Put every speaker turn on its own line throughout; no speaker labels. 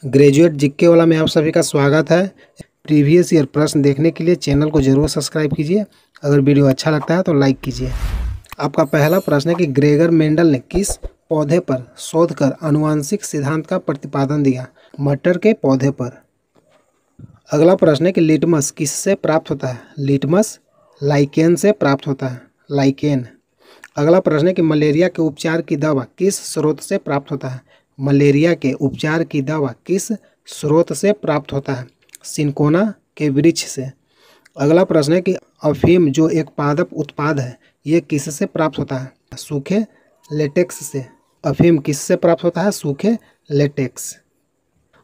Graduate GK वाला में आप सभी का स्वागत है। प्रीवियस ईयर प्रश्न देखने के लिए चैनल को जरूर सब्सक्राइब कीजिए। अगर वीडियो अच्छा लगता है तो लाइक कीजिए। आपका पहला प्रश्न है कि ग्रेगर मेंडल ने किस पौधे पर शोध कर आनुवंशिक सिद्धांत का प्रतिपादन दिया? मटर के पौधे पर। अगला प्रश्न है कि लिटमस किससे प्राप्त होता है? लिटमस लाइकेन से प्राप्त होता है, लाइकेन। अगला प्रश्न है कि मलेरिया के उपचार की दवा किस स्रोत से प्राप्त होता है? मलेरिया के उपचार की दवा किस स्रोत से प्राप्त होता है? सिनकोना के वृक्ष से। अगला प्रश्न है कि अफीम जो एक पादप उत्पाद है, ये किससे प्राप्त होता है? सूखे लेटेक्स से। अफीम किससे प्राप्त होता है? सूखे लेटेक्स।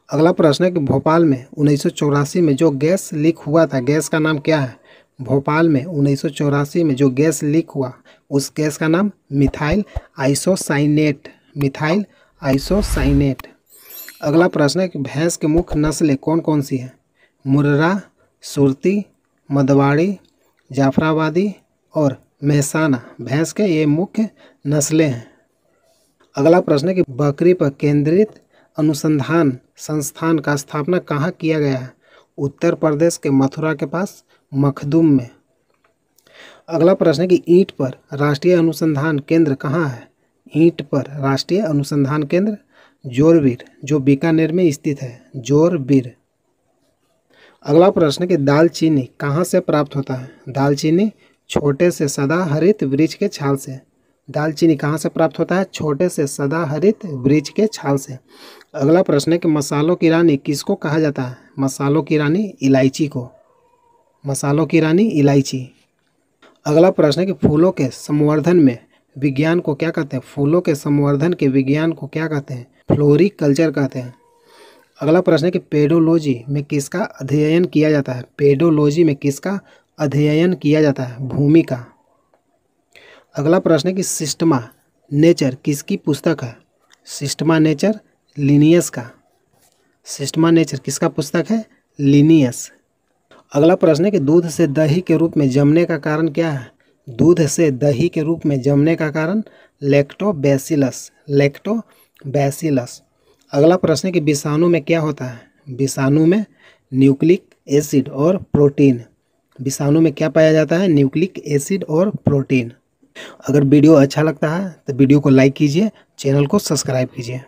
अगला प्रश्न है कि भोपाल में 1984 में जो गैस लीक हुआ था, गैस का नाम क्या है? भोपाल में 1984 में जो गैस लीक हुआ, उस गैस का नाम मिथाइल आइसोसाइनेट, मिथाइल आइसोसाइनेट। अगला प्रश्न है कि भैंस की मुख्य नस्लें कौन कौन सी हैं? मुर्रा, सुरती, मदवाड़ी, जाफराबादी और मेहसाना, भैंस के ये मुख्य नस्लें हैं। अगला प्रश्न है कि बकरी पर केंद्रित अनुसंधान संस्थान का स्थापना कहाँ किया गया है? उत्तर प्रदेश के मथुरा के पास मखदूम में। अगला प्रश्न है कि ईंट पर राष्ट्रीय अनुसंधान केंद्र कहाँ है? ईंट पर राष्ट्रीय अनुसंधान केंद्र जोरबीर, जो बीकानेर में स्थित है, जोरबीर। अगला प्रश्न है कि दालचीनी कहाँ से प्राप्त होता है? दालचीनी छोटे से सदाहरित वृक्ष के छाल से। दालचीनी कहाँ से प्राप्त होता है? छोटे से सदाहरित वृक्ष के छाल से। अगला प्रश्न है कि मसालों की रानी किसको कहा जाता है? मसालों की रानी इलायची को, मसालों की रानी इलायची। अगला प्रश्न है कि फूलों के संवर्धन में विज्ञान को क्या कहते हैं? फूलों के संवर्धन के विज्ञान को क्या कहते हैं? फ्लोरिकल्चर कहते हैं। अगला प्रश्न है कि पेडोलॉजी में किसका अध्ययन किया जाता है? पेडोलॉजी में किसका अध्ययन किया जाता है? भूमि का। अगला प्रश्न है कि सिस्टमा नेचर किसकी पुस्तक है? सिस्टमा नेचर लिनियस का। सिस्टमा नेचर किसका पुस्तक है? लिनियस। अगला प्रश्न है कि दूध से दही के रूप में जमने का कारण क्या है? दूध से दही के रूप में जमने का कारण लैक्टोबैसिलस, लैक्टोबैसिलस। अगला प्रश्न है कि विषाणु में क्या होता है? विषाणु में न्यूक्लिक एसिड और प्रोटीन। विषाणु में क्या पाया जाता है? न्यूक्लिक एसिड और प्रोटीन। अगर वीडियो अच्छा लगता है तो वीडियो को लाइक कीजिए, चैनल को सब्सक्राइब कीजिए।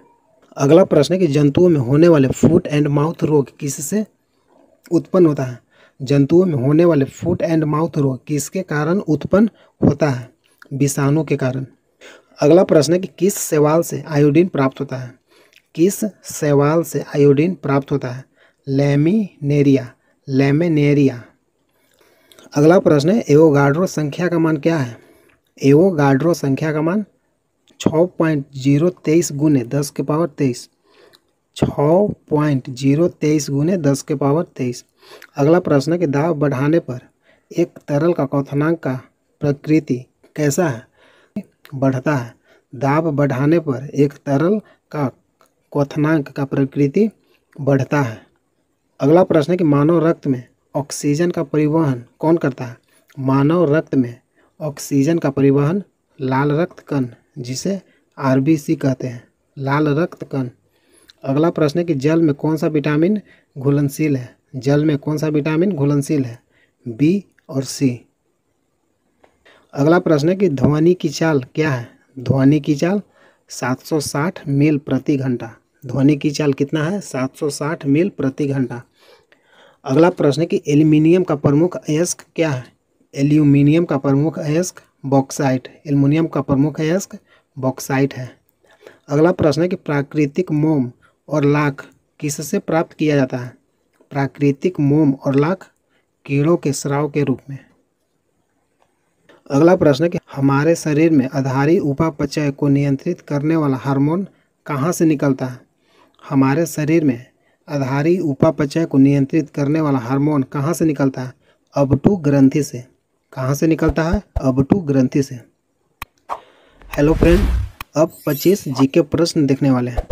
अगला प्रश्न है कि जंतुओं में होने वाले फुट एंड माउथ रोग किससे उत्पन्न होता है? जंतुओं में होने वाले फुट एंड माउथ रोग किसके कारण उत्पन्न होता है? विषाणु के कारण। अगला प्रश्न है कि किस शैवाल से आयोडीन प्राप्त होता है? किस शैवाल से आयोडीन प्राप्त होता है? Laminaria, laminaria. अगला प्रश्न है एवोगाड्रो संख्या का मान क्या है? एवोगाड्रो संख्या का मान 6.023 गुने 10 के पावर 23, 6.023 गुने 10 के पावर 23। अगला प्रश्न है कि दाब बढ़ाने पर एक तरल का क्वथनांक का प्रकृति कैसा है? बढ़ता है। दाब बढ़ाने पर एक तरल का क्वथनांक का प्रकृति बढ़ता है। अगला प्रश्न है कि मानव रक्त में ऑक्सीजन का परिवहन कौन करता है? मानव रक्त में ऑक्सीजन का परिवहन लाल रक्त कण, जिसे आरबीसी कहते हैं, लाल रक्त कण। अगला प्रश्न है कि जल में कौन सा विटामिन घुलनशील है? जल में कौन सा विटामिन घुलनशील है? बी और सी। अगला प्रश्न है कि ध्वनि की चाल क्या है? ध्वनि की चाल 760 मील प्रति घंटा। ध्वनि की चाल कितना है? 760 मील प्रति घंटा। अगला प्रश्न है कि एल्यूमिनियम का प्रमुख अयस्क क्या है? एल्यूमिनियम का प्रमुख अयस्क बॉक्साइट, एल्युमिनियम का प्रमुख अयस्क बॉक्साइट है। अगला प्रश्न है कि प्राकृतिक मोम और लाख किससे प्राप्त किया जाता है? प्राकृतिक मोम और लाख कीड़ों के स्राव के रूप में। अगला प्रश्न है कि हमारे शरीर में आधारी उपापचय को नियंत्रित करने वाला हार्मोन कहाँ से निकलता है? हमारे शरीर में आधारी उपापचय को नियंत्रित करने वाला हार्मोन कहाँ से निकलता है? अबटू ग्रंथि से। कहाँ से निकलता है? अबटू ग्रंथि से। हेलो फ्रेंड, अब 25 जीके प्रश्न देखने वाले हैं।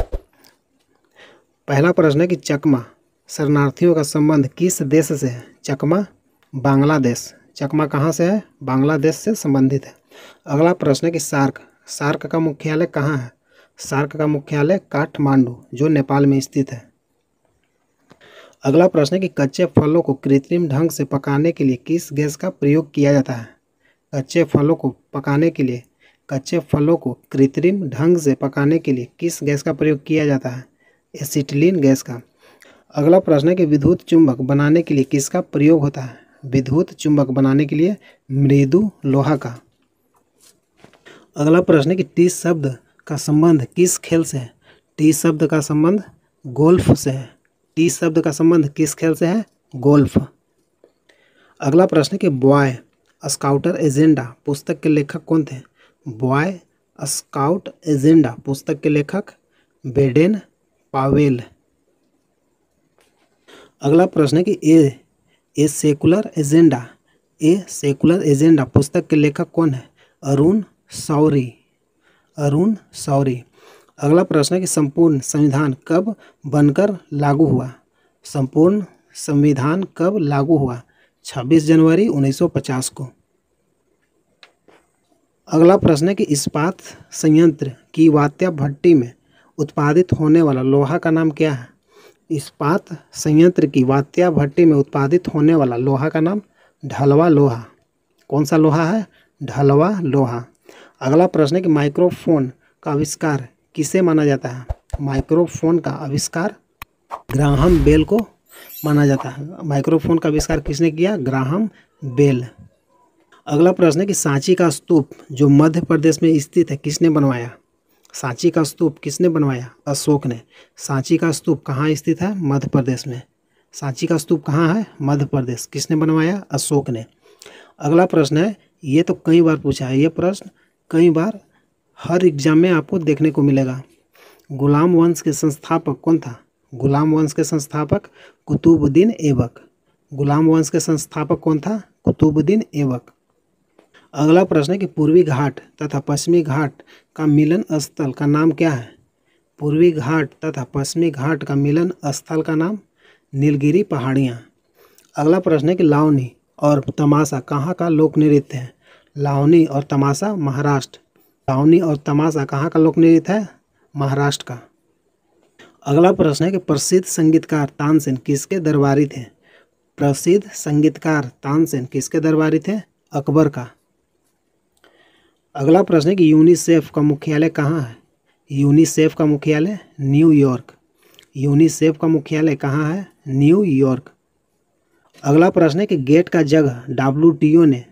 पहला प्रश्न है कि चकमा शरणार्थियों का संबंध किस देश से है? चकमा बांग्लादेश। चकमा कहाँ से है? बांग्लादेश से संबंधित है। अगला प्रश्न है कि सार्क, सार्क का मुख्यालय कहाँ है? सार्क का मुख्यालय काठमांडू, जो नेपाल में स्थित है। अगला प्रश्न है कि कच्चे फलों को कृत्रिम ढंग से पकाने के लिए किस गैस का प्रयोग किया जाता है? कच्चे फलों को पकाने के लिए, कच्चे फलों को कृत्रिम ढंग से पकाने के लिए किस गैस का प्रयोग किया जाता है? एसिटिलीन गैस का। अगला प्रश्न है कि विद्युत चुंबक बनाने के लिए किसका प्रयोग होता है? विद्युत चुंबक बनाने के लिए मृदु लोहा का। अगला प्रश्न है कि टी शब्द का संबंध किस खेल से है? टी शब्द का संबंध गोल्फ से है। टी शब्द का संबंध किस खेल से है? गोल्फ। अगला प्रश्न है कि बॉय स्काउटर एजेंडा पुस्तक के लेखक कौन थे? बॉय स्काउट एजेंडा पुस्तक के लेखक बेडेन पावेल। अगला प्रश्न है कि ए सेकुलर एजेंडा पुस्तक के लेखक कौन है? अरुण शौरी। अरुण शौरी। अगला प्रश्न है कि संपूर्ण संविधान कब बनकर लागू हुआ? संपूर्ण संविधान कब लागू हुआ? 26 जनवरी 1950 को। अगला प्रश्न है कि इस्पात संयंत्र की वात्या भट्टी में उत्पादित होने वाला लोहा का नाम क्या है? इस्पात संयंत्र की वात्या भट्टी में उत्पादित होने वाला लोहा का नाम ढलवा लोहा। कौन सा लोहा है? ढलवा लोहा। अगला प्रश्न है कि माइक्रोफोन का आविष्कार किसे माना जाता है? माइक्रोफोन का आविष्कार ग्राहम बेल को माना जाता है। माइक्रोफोन का आविष्कार किसने किया? Graham Bell. अगला प्रश्न है कि सांची का स्तूप जो मध्य प्रदेश में स्थित है किसने बनवाया? सांची का स्तूप किसने बनवाया? अशोक ने। सांची का स्तूप कहाँ स्थित है? मध्य प्रदेश में। सांची का स्तूप कहाँ है? मध्य प्रदेश। किसने बनवाया? अशोक ने। अगला प्रश्न है, ये तो कई बार पूछा है, ये प्रश्न कई बार हर एग्जाम में आपको देखने को मिलेगा। गुलाम वंश के संस्थापक कौन था? गुलाम वंश के संस्थापक कुतुबुद्दीन ऐबक। गुलाम वंश के संस्थापक कौन था? कुतुबुद्दीन ऐबक। अगला प्रश्न है कि पूर्वी घाट तथा पश्चिमी घाट का मिलन स्थल का नाम क्या है? पूर्वी घाट तथा पश्चिमी घाट का मिलन स्थल का नाम नीलगिरी पहाड़ियाँ। अगला प्रश्न है कि लावनी और तमाशा कहाँ का लोक नृत्य है? लावनी और तमाशा महाराष्ट्र। लावनी और तमाशा कहाँ का लोक नृत्य है? महाराष्ट्र का। अगला प्रश्न है कि प्रसिद्ध संगीतकार तानसेन किसके दरबारी थे? प्रसिद्ध संगीतकार तानसेन किसके दरबारी थे? अकबर का। अगला प्रश्न है कि यूनिसेफ का मुख्यालय कहाँ है? यूनिसेफ का मुख्यालय न्यूयॉर्क। यूनिसेफ का मुख्यालय कहाँ है? न्यूयॉर्क। अगला प्रश्न है कि गेट का जगह WTO ने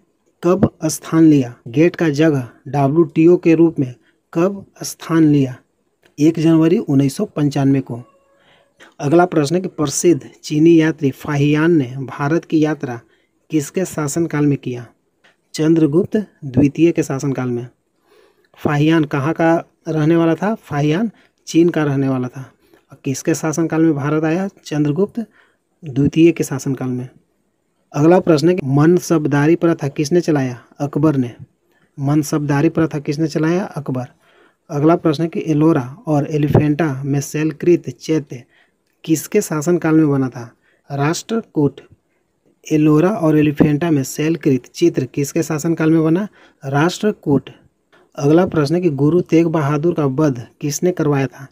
कब स्थान लिया? गेट का जगह WTO के रूप में कब स्थान लिया? 1 जनवरी 1995 को। अगला प्रश्न है कि प्रसिद्ध चीनी यात्री फाहियान ने भारत की यात्रा किसके शासनकाल में किया? चंद्रगुप्त द्वितीय के शासनकाल में। फाहियान कहाँ का रहने वाला था? फाहियान चीन का रहने वाला था। किसके शासनकाल में भारत आया? चंद्रगुप्त द्वितीय के शासनकाल में। अगला प्रश्न है कि मनसबदारी प्रथा किसने चलाया? अकबर ने। मनसबदारी प्रथा किसने चलाया? अकबर। अगला प्रश्न है कि एलोरा और एलिफेंटा में शैलकृत चैत्य किसके शासनकाल में बना था? राष्ट्रकूट। एलोरा और एलिफेंटा में शैलकृत चित्र किसके शासनकाल में बना? राष्ट्रकूट। अगला प्रश्न है कि गुरु तेग बहादुर का वध किसने करवाया था?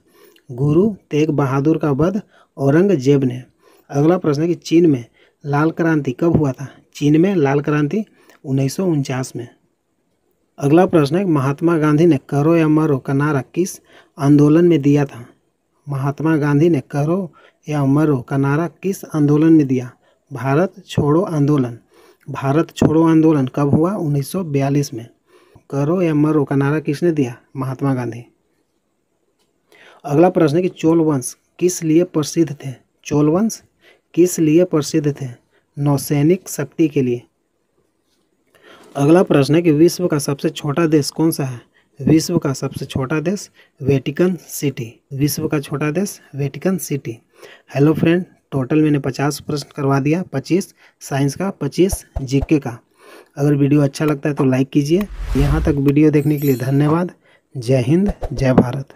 गुरु तेग बहादुर का वध औरंगजेब ने। अगला प्रश्न है कि चीन में लाल क्रांति कब हुआ था? चीन में लाल क्रांति 1949 में। अगला प्रश्न है कि महात्मा गांधी ने करो या मरो का नारा किस आंदोलन में दिया था? महात्मा गांधी ने करो या मरो का नारा किस आंदोलन में दिया? भारत छोड़ो आंदोलन। भारत छोड़ो आंदोलन कब हुआ? 1942 में। करो या मरो का नारा किसने दिया? महात्मा गांधी। अगला प्रश्न है कि चोल वंश किस लिए प्रसिद्ध थे? चोल वंश किस लिए प्रसिद्ध थे? नौसैनिक शक्ति के लिए। अगला प्रश्न है कि विश्व का सबसे छोटा देश कौन सा है? विश्व का सबसे छोटा देश वेटिकन सिटी। विश्व का छोटा देश Vatican city. Hello friend, total मैंने 50 प्रश्न करवा दिया, 25 साइंस का, 25 जीके का। अगर वीडियो अच्छा लगता है तो लाइक कीजिए। यहाँ तक वीडियो देखने के लिए धन्यवाद। जय हिंद, जय भारत।